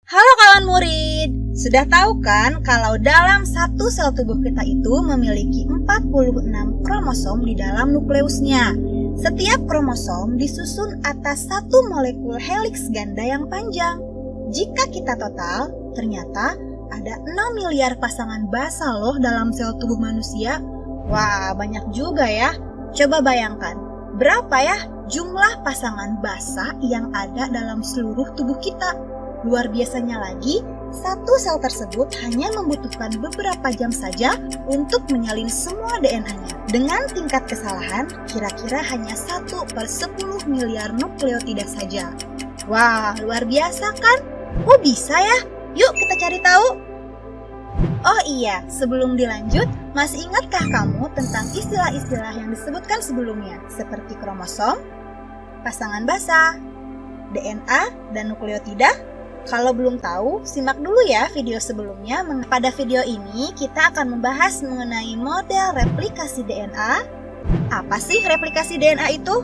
Halo kawan murid, sudah tahu kan kalau dalam satu sel tubuh kita itu memiliki 46 kromosom di dalam nukleusnya. Setiap kromosom disusun atas satu molekul heliks ganda yang panjang. Jika kita total, ternyata ada 6 miliar pasangan basa loh dalam sel tubuh manusia. Wah, banyak juga ya. Coba bayangkan, berapa ya jumlah pasangan basa yang ada dalam seluruh tubuh kita? Luar biasanya lagi, satu sel tersebut hanya membutuhkan beberapa jam saja untuk menyalin semua DNA-nya. Dengan tingkat kesalahan kira-kira hanya 1/10 miliar nukleotida saja. Wah, luar biasa kan? Oh bisa ya? Yuk kita cari tahu. Oh iya, sebelum dilanjut, masih ingatkah kamu tentang istilah-istilah yang disebutkan sebelumnya? Seperti kromosom, pasangan basa, DNA, dan nukleotida? Kalau belum tahu, simak dulu ya video sebelumnya. Pada video ini, kita akan membahas mengenai model replikasi DNA. Apa sih replikasi DNA itu?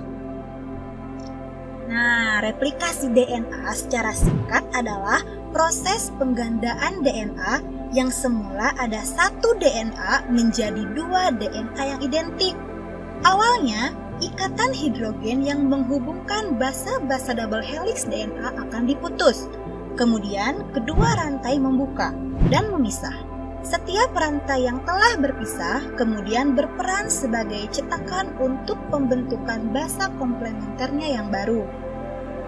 Nah, replikasi DNA secara singkat adalah proses penggandaan DNA yang semula ada satu DNA menjadi 2 DNA yang identik. Awalnya, ikatan hidrogen yang menghubungkan basa-basa double helix DNA akan diputus. Kemudian, kedua rantai membuka dan memisah. Setiap rantai yang telah berpisah kemudian berperan sebagai cetakan untuk pembentukan basa komplementernya yang baru.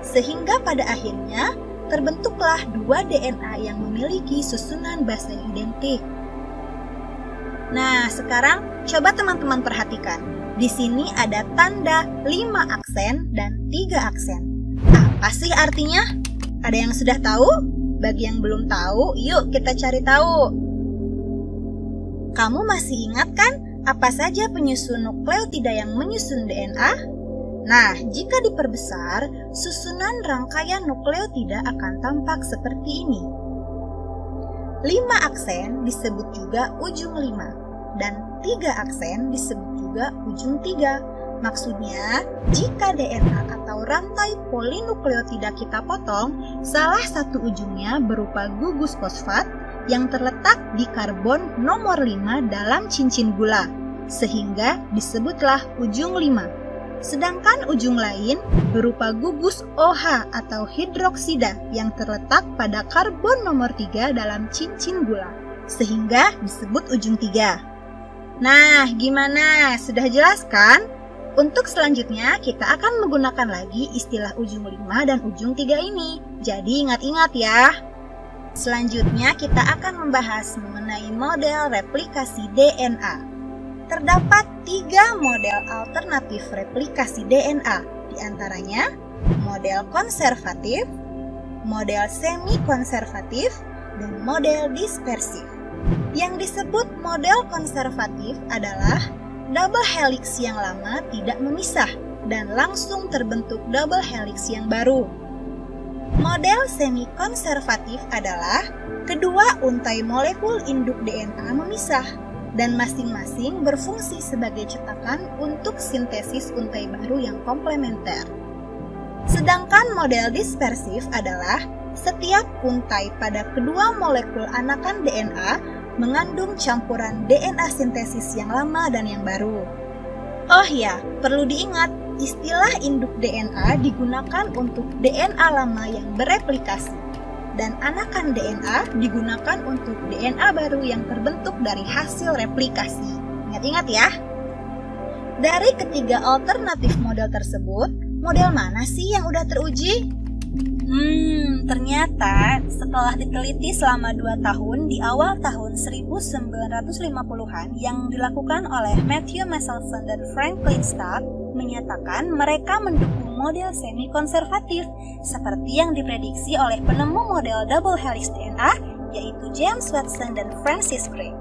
Sehingga pada akhirnya, terbentuklah 2 DNA yang memiliki susunan basa yang identik. Nah, sekarang coba teman-teman perhatikan. Di sini ada tanda 5 aksen dan 3 aksen. Apa sih artinya? Ada yang sudah tahu? Bagi yang belum tahu, yuk kita cari tahu. Kamu masih ingat kan apa saja penyusun nukleotida yang menyusun DNA? Nah, jika diperbesar, susunan rangkaian nukleotida akan tampak seperti ini. 5 aksen disebut juga ujung 5, dan 3 aksen disebut juga ujung 3. Maksudnya, jika DNA atau rantai polinukleotida kita potong, salah satu ujungnya berupa gugus fosfat yang terletak di karbon nomor 5 dalam cincin gula, sehingga disebutlah ujung 5. Sedangkan ujung lain berupa gugus OH atau hidroksida yang terletak pada karbon nomor 3 dalam cincin gula, sehingga disebut ujung 3. Nah, gimana? Sudah jelas kan? Untuk selanjutnya, kita akan menggunakan lagi istilah ujung 5 dan ujung 3 ini. Jadi ingat-ingat ya. Selanjutnya, kita akan membahas mengenai model replikasi DNA. Terdapat 3 model alternatif replikasi DNA, di antaranya model konservatif, model semi-konservatif, dan model dispersif. Yang disebut model konservatif adalah double helix yang lama tidak memisah dan langsung terbentuk double helix yang baru. Model semi-konservatif adalah kedua untai molekul induk DNA memisah dan masing-masing berfungsi sebagai cetakan untuk sintesis untai baru yang komplementer. Sedangkan model dispersif adalah setiap untai pada kedua molekul anakan DNA mengandung campuran DNA sintesis yang lama dan yang baru. Oh ya, perlu diingat, istilah induk DNA digunakan untuk DNA lama yang bereplikasi, dan anakan DNA digunakan untuk DNA baru yang terbentuk dari hasil replikasi. Ingat-ingat ya. Dari ketiga alternatif model tersebut, model mana sih yang udah teruji? Ternyata setelah diteliti selama 2 tahun di awal tahun 1950-an yang dilakukan oleh Matthew Meselson dan Franklin Stark menyatakan mereka mendukung model semi-konservatif seperti yang diprediksi oleh penemu model double helix DNA yaitu James Watson dan Francis Crick.